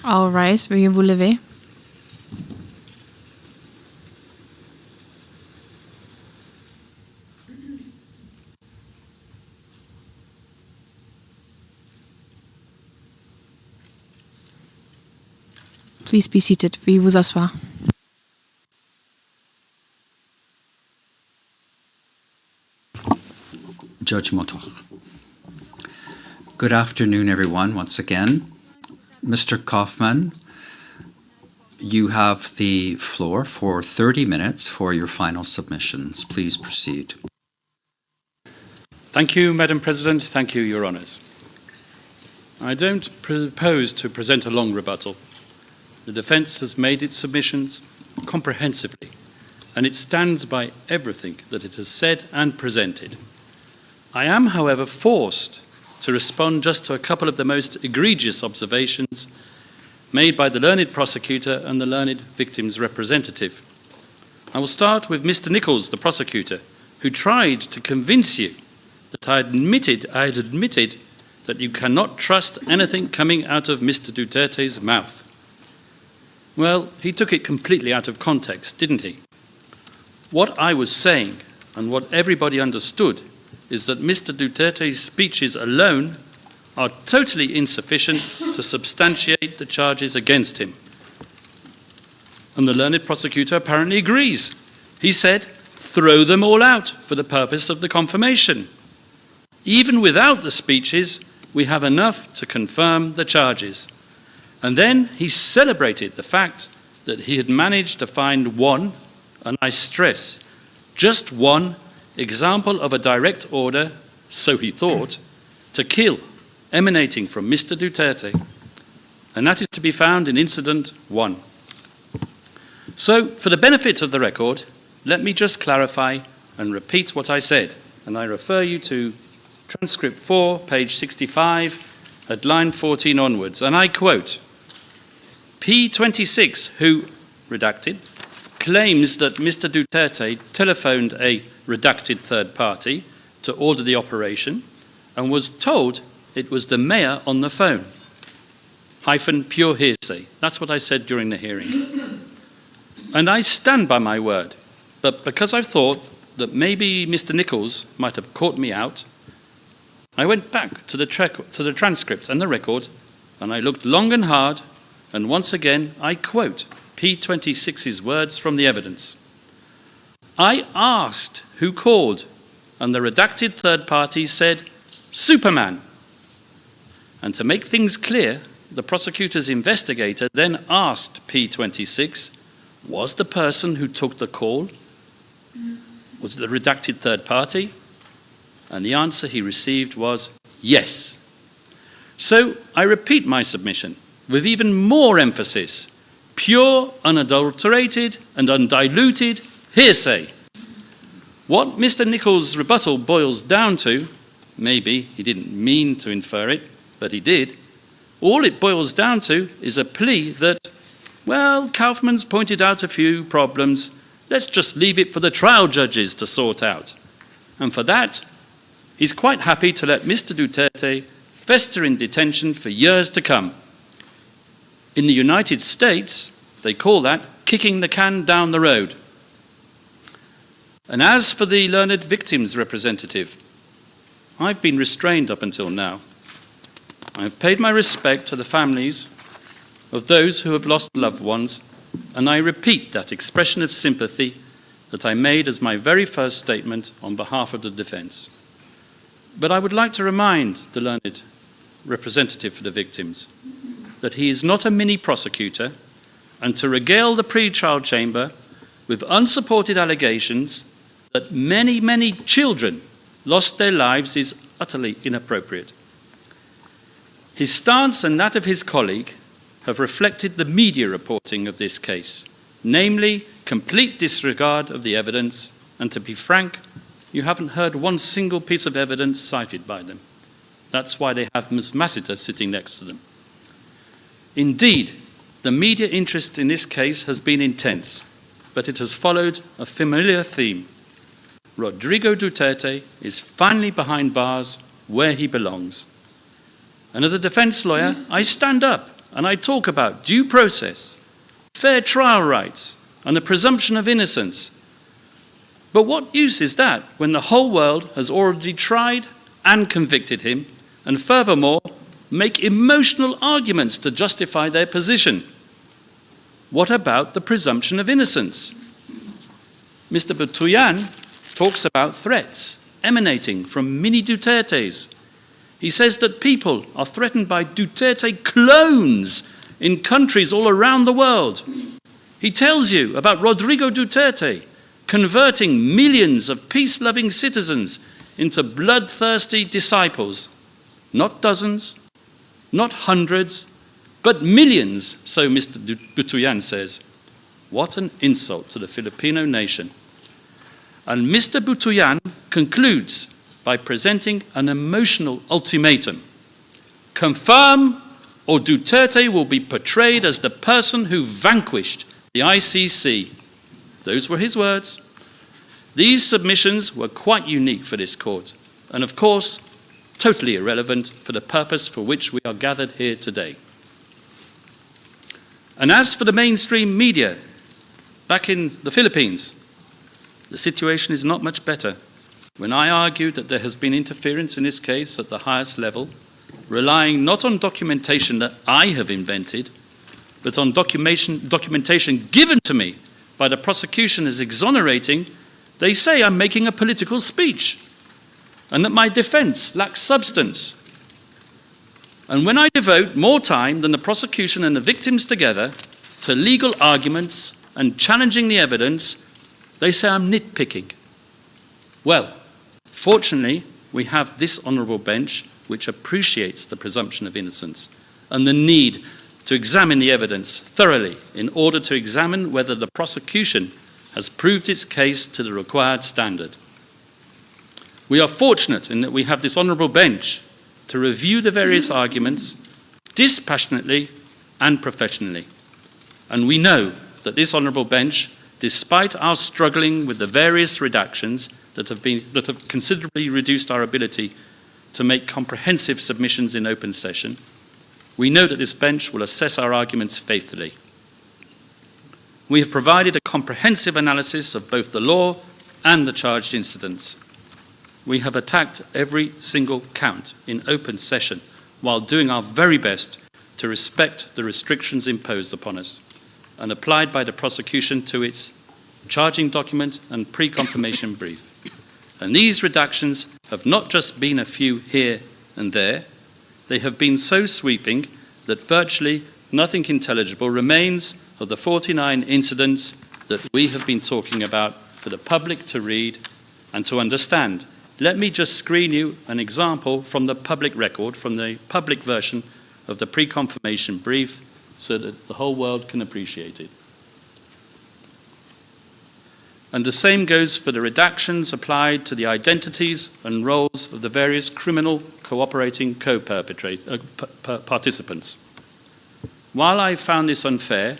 All right, veuillez vous lever. Please be seated. Veuillez vous asseoir. Judge Motor. Good afternoon, everyone, once again. Mr. Kaufman, you have the floor for 30 minutes for your final submissions. Please proceed. Thank you, Madam President. Thank you, Your Honours. I don't propose to present a long rebuttal. The defence has made its submissions comprehensively, and it stands by everything that it has said and presented. I am, however, forced to respond just to a couple of the most egregious observations made by the learned prosecutor and the learned victim's representative. I will start with Mr. Nichols, the prosecutor, who tried to convince you that I had admitted that you cannot trust anything coming out of Mr. Duterte's mouth. Well, he took it completely out of context, didn't he? What I was saying, and what everybody understood, is that Mr. Duterte's speeches alone are totally insufficient to substantiate the charges against him. And the learned prosecutor apparently agrees. He said, throw them all out for the purpose of the confirmation. Even without the speeches, we have enough to confirm the charges. And then he celebrated the fact that he had managed to find one, and I stress, just one example of a direct order, so he thought, to kill emanating from Mr. Duterte, and that is to be found in Incident 1. So, for the benefit of the record, let me just clarify and repeat what I said, and I refer you to transcript 4, page 65, at line 14 onwards, and I quote, P26, who, redacted, claims that Mr. Duterte telephoned a redacted third party to order the operation and was told it was the mayor on the phone. Hyphen pure hearsay. That's what I said during the hearing. And I stand by my word, but because I thought that maybe Mr. Nichols might have caught me out, I went back to the transcript and the record, and I looked long and hard, and once again I quote P26's words from the evidence. I asked who called, and the redacted third party said, Superman. And to make things clear, the prosecutor's investigator then asked P26, was the person who took the call, was the redacted third party? And the answer he received was yes. So I repeat my submission with even more emphasis, pure, unadulterated, and undiluted hearsay. What Mr. Nichols' rebuttal boils down to, maybe he didn't mean to infer it, but he did, all it boils down to is a plea that, well, Kaufman's pointed out a few problems, let's just leave it for the trial judges to sort out. And for that, he's quite happy to let Mr. Duterte fester in detention for years to come. In the United States, they call that kicking the can down the road. And as for the learned victim's representative, I've been restrained up until now. I've paid my respect to the families of those who have lost loved ones, and I repeat that expression of sympathy that I made as my very first statement on behalf of the defence. But I would like to remind the learned representative for the victims that he is not a mini prosecutor, and to regale the pre-trial chamber with unsupported allegations that many, many children lost their lives is utterly inappropriate. His stance and that of his colleague have reflected the media reporting of this case, namely complete disregard of the evidence, and to be frank, you haven't heard one single piece of evidence cited by them. That's why they have Ms. Massiter sitting next to them. Indeed, the media interest in this case has been intense, but it has followed a familiar theme. Rodrigo Duterte is finally behind bars where he belongs. And as a defense lawyer, I stand up and I talk about due process, fair trial rights, and the presumption of innocence. But what use is that when the whole world has already tried and convicted him, and furthermore, make emotional arguments to justify their position? What about the presumption of innocence? Mr. Butoyan talks about threats emanating from mini Dutertes. He says that people are threatened by Duterte clones in countries all around the world. He tells you about Rodrigo Duterte converting millions of peace-loving citizens into bloodthirsty disciples. Not dozens, not hundreds, but millions, so Mr. Butoyan says. What an insult to the Filipino nation. And Mr. Butoyan concludes by presenting an emotional ultimatum. Confirm or Duterte will be portrayed as the person who vanquished the ICC. Those were his words. These submissions were quite unique for this court, and of course, totally irrelevant for the purpose for which we are gathered here today. And as for the mainstream media, back in the Philippines, the situation is not much better. When I argued that there has been interference in this case at the highest level, relying not on documentation that I have invented, but on documentation given to me by the prosecution as exonerating, they say I'm making a political speech and that my defense lacks substance. And when I devote more time than the prosecution and the victims together to legal arguments and challenging the evidence, they say I'm nitpicking. Well, fortunately, we have this honourable bench which appreciates the presumption of innocence and the need to examine the evidence thoroughly in order to examine whether the prosecution has proved its case to the required standard. We are fortunate in that we have this honourable bench to review the various arguments dispassionately and professionally. And we know that this honourable bench, despite our struggling with the various redactions that have considerably reduced our ability to make comprehensive submissions in open session, we know that this bench will assess our arguments faithfully. We have provided a comprehensive analysis of both the law and the charged incidents. We have attacked every single count in open session while doing our very best to respect the restrictions imposed upon us and applied by the prosecution to its charging document and pre-confirmation brief. And these redactions have not just been a few here and there, they have been so sweeping that virtually nothing intelligible remains of the 49 incidents that we have been talking about for the public to read and to understand. Let me just screen you an example from the public record, from the public version of the pre-confirmation brief, so that the whole world can appreciate it. And the same goes for the redactions applied to the identities and roles of the various criminal cooperating participants. While I found this unfair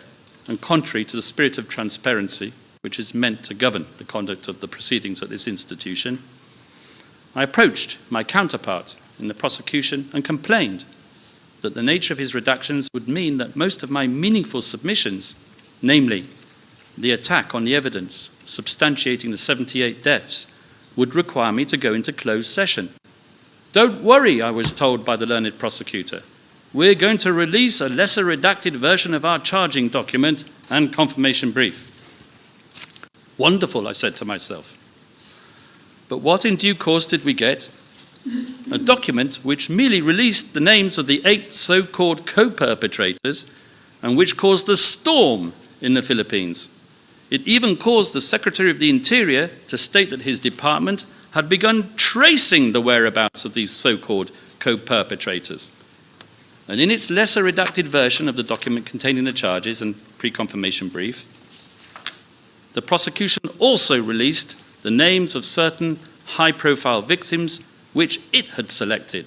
and contrary to the spirit of transparency, which is meant to govern the conduct of the proceedings at this institution, I approached my counterpart in the prosecution and complained that the nature of his redactions would mean that most of my meaningful submissions, namely the attack on the evidence substantiating the 78 deaths, would require me to go into closed session. Don't worry, I was told by the learned prosecutor. We're going to release a lesser redacted version of our charging document and confirmation brief. Wonderful, I said to myself. But what in due course did we get? A document which merely released the names of the 8 so-called co-perpetrators and which caused a storm in the Philippines. It even caused the Secretary of the Interior to state that his department had begun tracing the whereabouts of these so-called co-perpetrators. And in its lesser redacted version of the document containing the charges and pre-confirmation brief, the prosecution also released the names of certain high-profile victims which it had selected,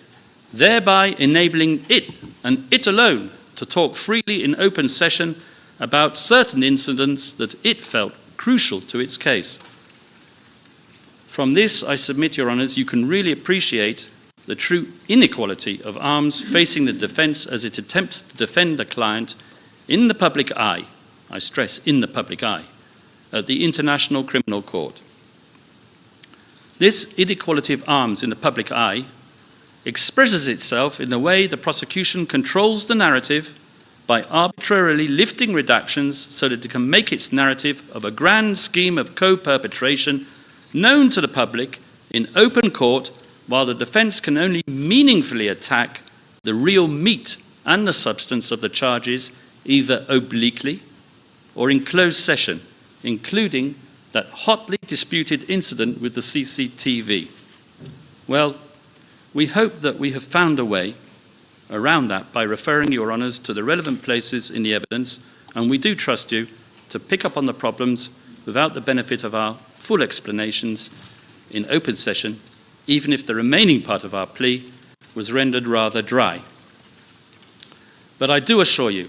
thereby enabling it, and it alone, to talk freely in open session about certain incidents that it felt crucial to its case. From this, I submit, Your Honours, you can really appreciate the true inequality of arms facing the defence as it attempts to defend a client in the public eye, I stress in the public eye, at the International Criminal Court. This inequality of arms in the public eye expresses itself in the way the prosecution controls the narrative by arbitrarily lifting redactions so that it can make its narrative of a grand scheme of co-perpetration known to the public in open court, while the defence can only meaningfully attack the real meat and the substance of the charges either obliquely or in closed session, including that hotly disputed incident with the CCTV. Well, we hope that we have found a way around that by referring your honours to the relevant places in the evidence, and we do trust you to pick up on the problems without the benefit of our full explanations in open session, even if the remaining part of our plea was rendered rather dry. But I do assure you,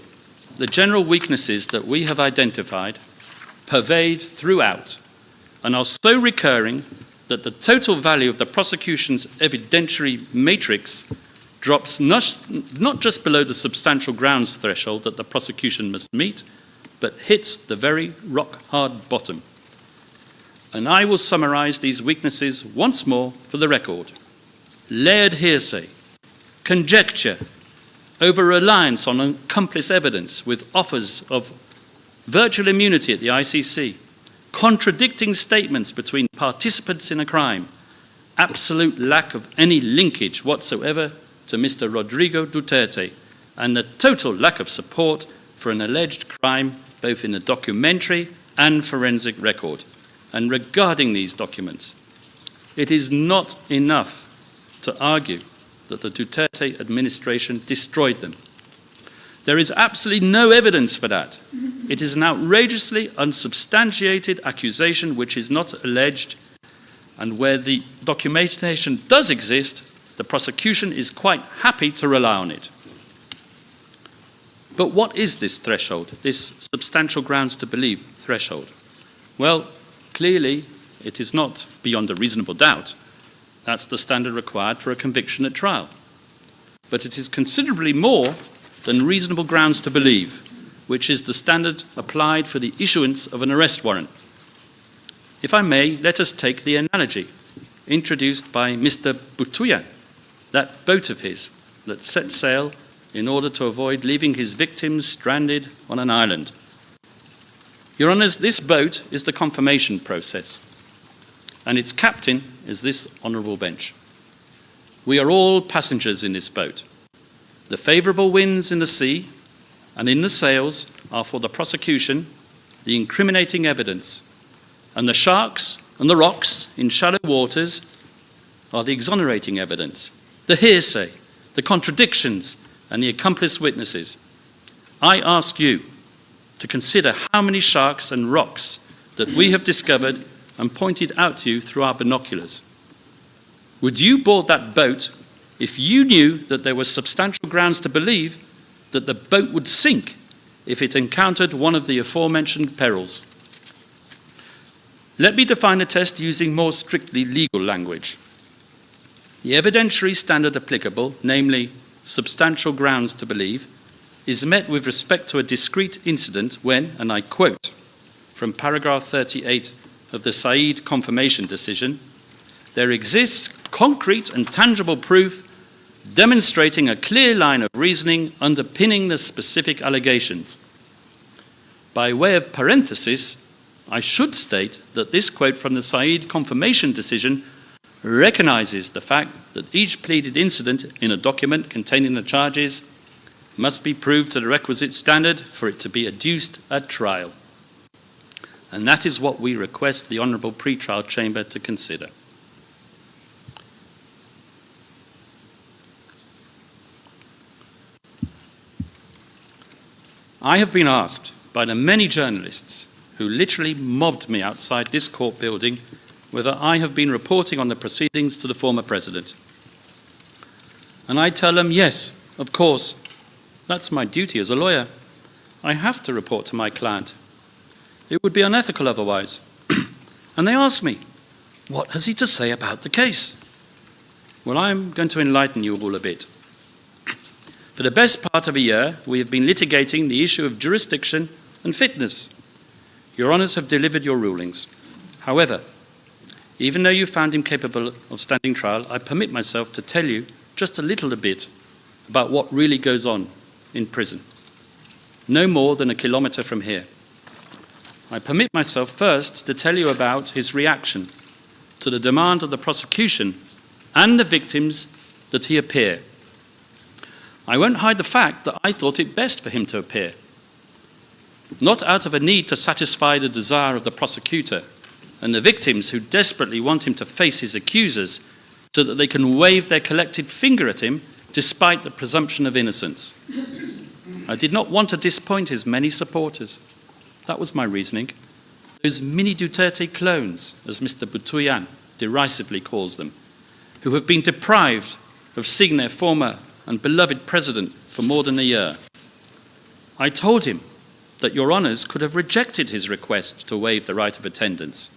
the general weaknesses that we have identified pervade throughout and are so recurring that the total value of the prosecution's evidentiary matrix drops not just below the substantial grounds threshold that the prosecution must meet, but hits the very rock-hard bottom. And I will summarise these weaknesses once more for the record. Layered hearsay, conjecture, over-reliance on accomplice evidence with offers of virtual immunity at the ICC, contradicting statements between participants in a crime, absolute lack of any linkage whatsoever to Mr. Rodrigo Duterte, and the total lack of support for an alleged crime both in the documentary and forensic record. And regarding these documents, it is not enough to argue that the Duterte administration destroyed them. There is absolutely no evidence for that. It is an outrageously unsubstantiated accusation which is not alleged, and where the documentation does exist, the prosecution is quite happy to rely on it. But what is this threshold, this substantial grounds to believe threshold? Well, clearly it is not beyond a reasonable doubt. That's the standard required for a conviction at trial. But it is considerably more than reasonable grounds to believe, which is the standard applied for the issuance of an arrest warrant. If I may, let us take the analogy introduced by Mr. Butuya, that boat of his that set sail in order to avoid leaving his victims stranded on an island. Your Honours, this boat is the confirmation process, and its captain is this honourable bench. We are all passengers in this boat. The favourable winds in the sea and in the sails are for the prosecution, the incriminating evidence, and the sharks and the rocks in shallow waters are the exonerating evidence, the hearsay, the contradictions, and the accomplice witnesses. I ask you to consider how many sharks and rocks that we have discovered and pointed out to you through our binoculars. Would you board that boat if you knew that there were substantial grounds to believe that the boat would sink if it encountered one of the aforementioned perils? Let me define the test using more strictly legal language. The evidentiary standard applicable, namely substantial grounds to believe, is met with respect to a discrete incident when, and I quote from paragraph 38 of the Said confirmation decision, there exists concrete and tangible proof demonstrating a clear line of reasoning underpinning the specific allegations. By way of parenthesis, I should state that this quote from the Said confirmation decision recognizes the fact that each pleaded incident in a document containing the charges must be proved to the requisite standard for it to be adduced at trial. And that is what we request the Honourable Pretrial Chamber to consider. I have been asked by the many journalists who literally mobbed me outside this court building whether I have been reporting on the proceedings to the former president. And I tell them, yes, of course, that's my duty as a lawyer. I have to report to my client. It would be unethical otherwise. And they ask me, what has he to say about the case? Well, I'm going to enlighten you all a bit. For the best part of a year, we have been litigating the issue of jurisdiction and fitness. Your Honours have delivered your rulings. However, even though you found him capable of standing trial, I permit myself to tell you just a little bit about what really goes on in prison. No more than a kilometre from here. I permit myself first to tell you about his reaction to the demand of the prosecution and the victims that he appear. I won't hide the fact that I thought it best for him to appear, not out of a need to satisfy the desire of the prosecutor and the victims who desperately want him to face his accusers so that they can wave their collected finger at him despite the presumption of innocence. I did not want to disappoint his many supporters. That was my reasoning. Those mini Duterte clones, as Mr. Butoyan derisively calls them, who have been deprived of seeing their former and beloved president for more than a year. I told him that Your Honours could have rejected his request to waive the right of attendance.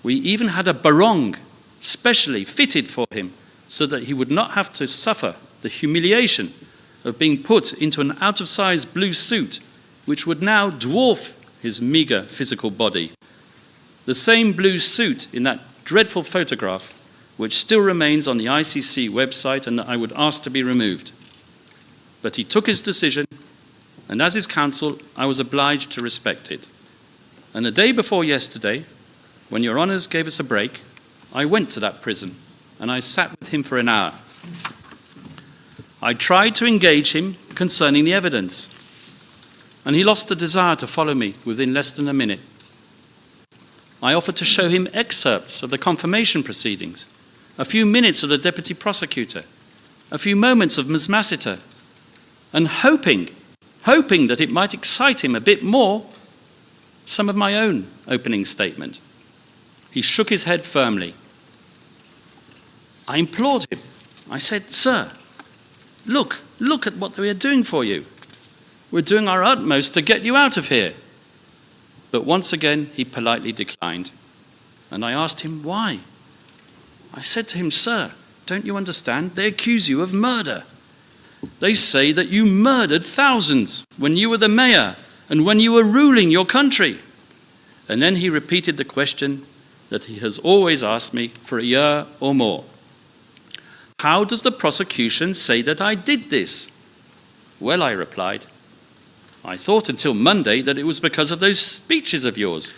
We even had a barong specially fitted for him so that he would not have to suffer the humiliation of being put into an out-of-size blue suit which would now dwarf his meagre physical body. The same blue suit in that dreadful photograph which still remains on the ICC website and that I would ask to be removed. But he took his decision, and as his counsel, I was obliged to respect it. And the day before yesterday, when Your Honours gave us a break, I went to that prison and I sat with him for an hour. I tried to engage him concerning the evidence, and he lost the desire to follow me within less than a minute. I offered to show him excerpts of the confirmation proceedings, a few minutes of the deputy prosecutor, a few moments of Ms. Massiter, and hoping that it might excite him a bit more, some of my own opening statement. He shook his head firmly. I implored him. I said, "Sir, look at what we are doing for you. We're doing our utmost to get you out of here." But once again, he politely declined. And I asked him why. I said to him, "Sir, don't you understand? They accuse you of murder. They say that you murdered thousands when you were the mayor and when you were ruling your country." And then he repeated the question that he has always asked me for a year or more. "How does the prosecution say that I did this?" "Well," I replied, "I thought until Monday that it was because of those speeches of yours.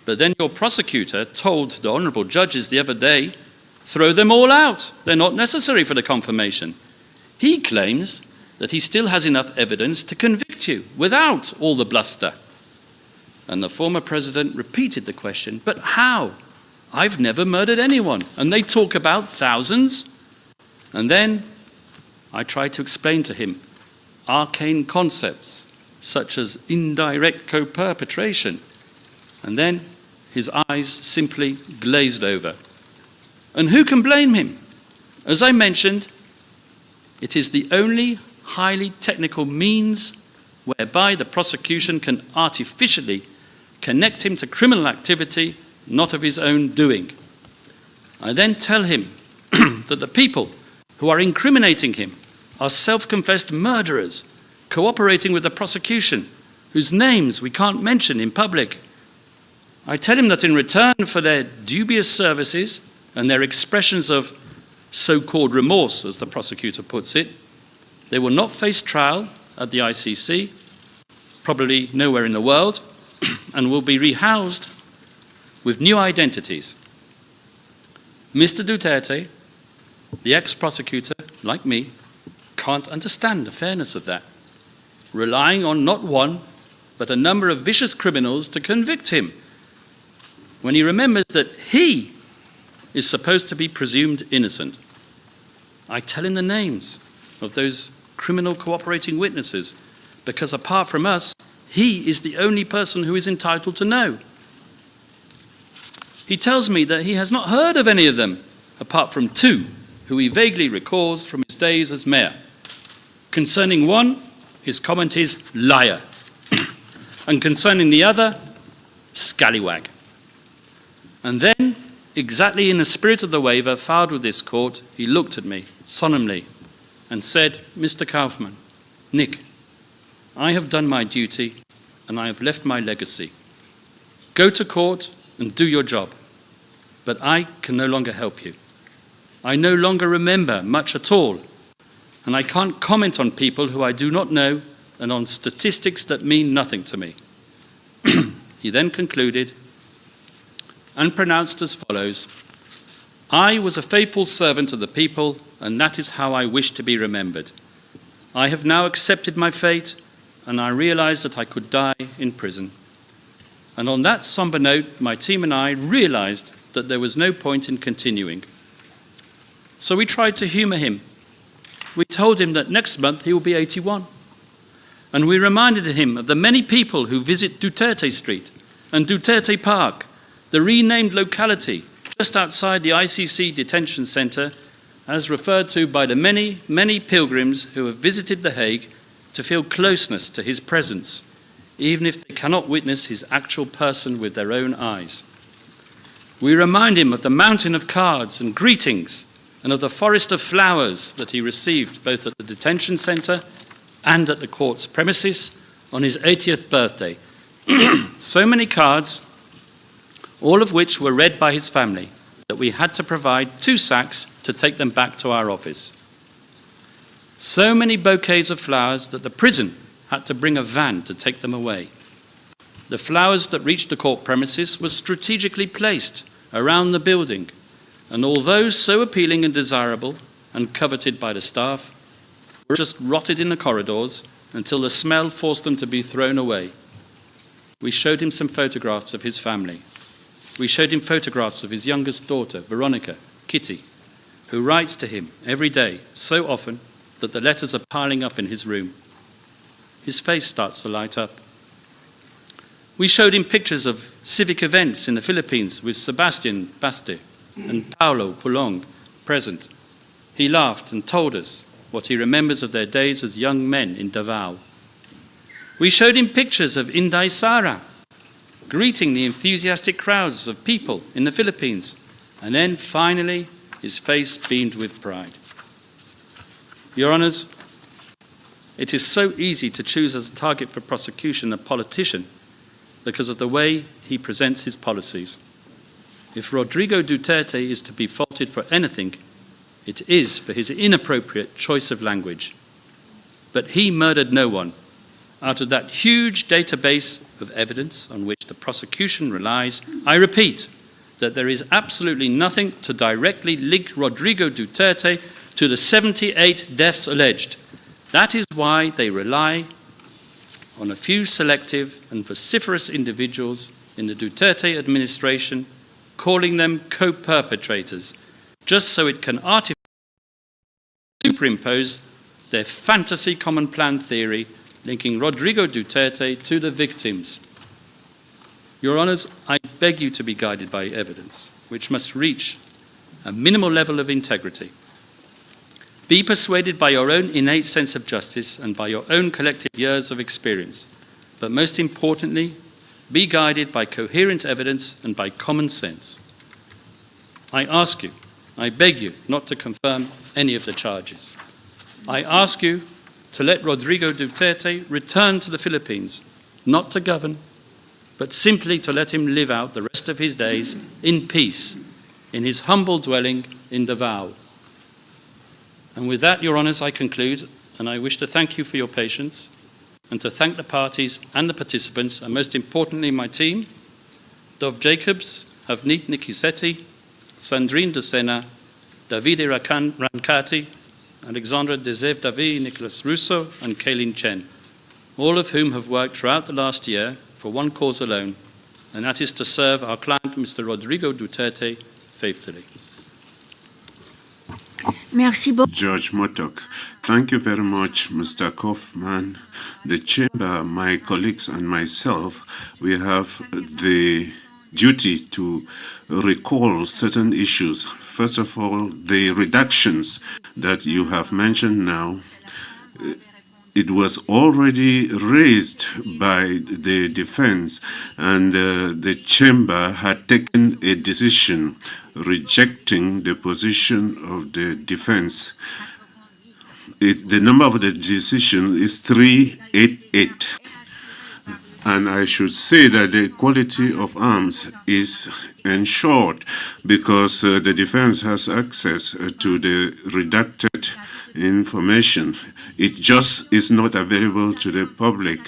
But then your prosecutor told the honourable judges the other day, throw them all out. They're not necessary for the confirmation. He claims that he still has enough evidence to convict you without all the bluster." And the former president repeated the question, "But how? I've never murdered anyone, and they talk about thousands." And then I tried to explain to him arcane concepts such as indirect co-perpetration, and then his eyes simply glazed over. And who can blame him? As I mentioned, it is the only highly technical means whereby the prosecution can artificially connect him to criminal activity not of his own doing. I then tell him that the people who are incriminating him are self-confessed murderers cooperating with the prosecution, whose names we can't mention in public. I tell him that in return for their dubious services and their expressions of so-called remorse, as the prosecutor puts it, they will not face trial at the ICC, probably nowhere in the world, and will be rehoused with new identities. Mr. Duterte, the ex-prosecutor, like me, can't understand the fairness of that, relying on not one, but a number of vicious criminals to convict him, when he remembers that he is supposed to be presumed innocent. I tell him the names of those criminal cooperating witnesses, because apart from us, he is the only person who is entitled to know. He tells me that he has not heard of any of them, apart from two, who he vaguely recalls from his days as mayor. Concerning one, his comment is liar, and concerning the other, scallywag. And then exactly in the spirit of the waiver filed with this court, he looked at me solemnly and said, "Mr. Kaufman, Nick, I have done my duty and I have left my legacy. Go to court and do your job, but I can no longer help you. I no longer remember much at all, and I can't comment on people who I do not know and on statistics that mean nothing to me." He then concluded and pronounced as follows: "I was a faithful servant of the people, and that is how I wish to be remembered. I have now accepted my fate, and I realize that I could die in prison." And on that somber note, my team and I realized that there was no point in continuing. So we tried to humor him. We told him that next month he will be 81. And we reminded him of the many people who visit Duterte Street and Duterte Park, the renamed locality just outside the ICC detention center, as referred to by the many, many pilgrims who have visited The Hague to feel closeness to his presence, even if they cannot witness his actual person with their own eyes. We remind him of the mountain of cards and greetings and of the forest of flowers that he received both at the detention center and at the court's premises on his 80th birthday. So many cards, all of which were read by his family, that we had to provide 2 sacks to take them back to our office. So many bouquets of flowers that the prison had to bring a van to take them away. The flowers that reached the court premises were strategically placed around the building, and although so appealing and desirable and coveted by the staff, were just rotted in the corridors until the smell forced them to be thrown away. We showed him some photographs of his family. We showed him photographs of his youngest daughter, Veronica, Kitty, who writes to him every day, so often that the letters are piling up in his room. His face starts to light up. We showed him pictures of civic events in the Philippines with Sebastian Baste and Paulo Pulong present. He laughed and told us what he remembers of their days as young men in Davao. We showed him pictures of Inday Sara greeting the enthusiastic crowds of people in the Philippines, and then finally his face beamed with pride. Your Honours, it is so easy to choose as a target for prosecution a politician because of the way he presents his policies. If Rodrigo Duterte is to be faulted for anything, it is for his inappropriate choice of language. But he murdered no one. Out of that huge database of evidence on which the prosecution relies, I repeat that there is absolutely nothing to directly link Rodrigo Duterte to the 78 deaths alleged. That is why they rely on a few selective and vociferous individuals in the Duterte administration, calling them co-perpetrators, just so it can artificially superimpose their fantasy common plan theory linking Rodrigo Duterte to the victims. Your Honours, I beg you to be guided by evidence, which must reach a minimal level of integrity. Be persuaded by your own innate sense of justice and by your own collective years of experience. But most importantly, be guided by coherent evidence and by common sense. I ask you, I beg you not to confirm any of the charges. I ask you to let Rodrigo Duterte return to the Philippines, not to govern, but simply to let him live out the rest of his days in peace in his humble dwelling in Davao. And with that, Your Honours, I conclude, and I wish to thank you for your patience and to thank the parties and the participants, and most importantly my team, Dov Jacobs, Havnit Nikisetti, Sandrine Dusena, Davide Rancati, Alexandra Dezev Davi, Nicholas Russo, and Kaylin Chen, all of whom have worked throughout the last year for one cause alone, and that is to serve our client, Mr. Rodrigo Duterte, faithfully. Merci beaucoup. George Motok. Thank you very much, Mr. Kaufman. The Chamber, my colleagues and myself, we have the duty to recall certain issues. First of all, the reductions that you have mentioned now it was already raised by the defense, and the chamber had taken a decision rejecting the position of the defense. The number of the decision is 388. And I should say that the quality of arms is ensured because the defense has access to the redacted information. It just is not available to the public.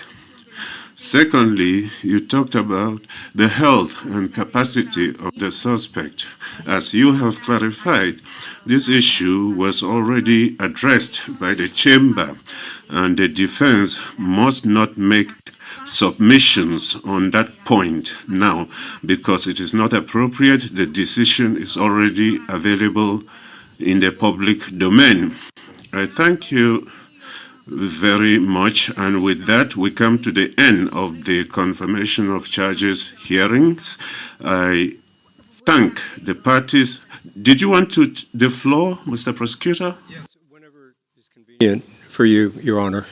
Secondly, you talked about the health and capacity of the suspect. As you have clarified, this issue was already addressed by the chamber, and the defense must not make submissions on that point now because it is not appropriate. The decision is already available in the public domain. I thank you very much, and with that we come to the end of the confirmation of charges hearings. I thank the parties. Did you want the floor, Mr. Prosecutor? Yes, whenever it's convenient for you, Your Honor.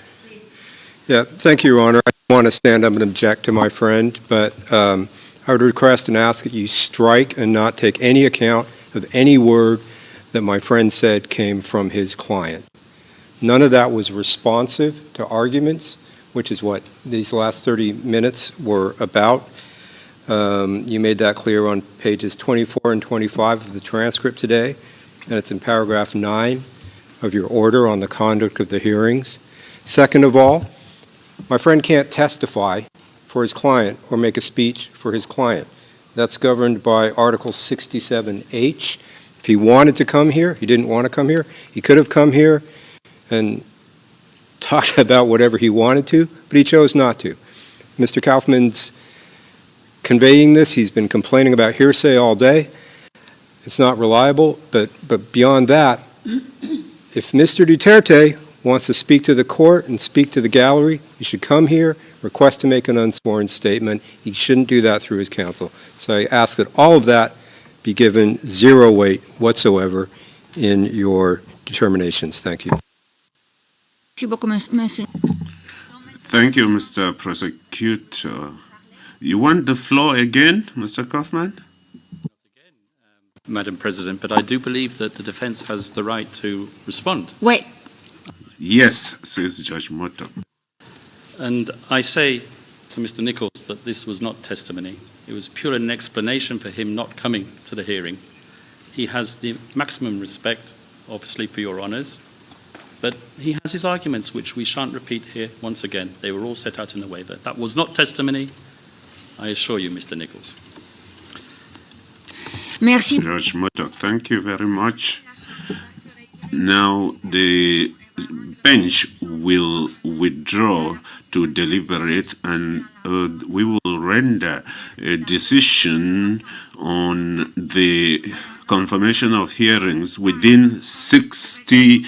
Yeah, thank you, Your Honor. I don't want to stand up and object to my friend, but I would request and ask that you strike and not take any account of any word that my friend said came from his client. None of that was responsive to arguments, which is what these last 30 minutes were about. You made that clear on pages 24 and 25 of the transcript today, and it's in paragraph 9 of your order on the conduct of the hearings. Second of all, my friend can't testify for his client or make a speech for his client. That's governed by Article 67H. If he wanted to come here, he didn't want to come here, he could have come here and talked about whatever he wanted to, but he chose not to. Mr. Kaufman's conveying this. He's been complaining about hearsay all day. It's not reliable, but beyond that, if Mr. Duterte wants to speak to the court and speak to the gallery, he should come here, request to make an unsworn statement. He shouldn't do that through his counsel. So I ask that all of that be given zero weight whatsoever in your determinations. Thank you. Thank you, Mr. Prosecutor. You want the floor again, Mr. Kaufman? Madam President, but I do believe that the defense has the right to respond. Wait. Yes, says Judge Moto. And I say to Mr. Nichols that this was not testimony. It was purely an explanation for him not coming to the hearing. He has the maximum respect, obviously, for your honours, but he has his arguments, which we shan't repeat here once again. They were all set out in the waiver. That was not testimony, I assure you, Mr. Nichols. Merci. Judge Moto, thank you very much. Now the bench will withdraw to deliberate, and we will render a decision on the confirmation of hearings within 60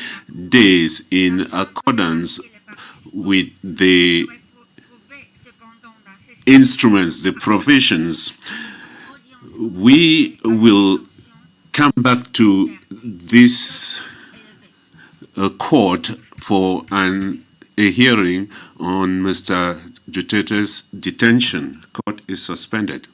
days in accordance with the instruments, the provisions. We will come back to this court for a hearing on Mr. Duterte's detention. Court is suspended.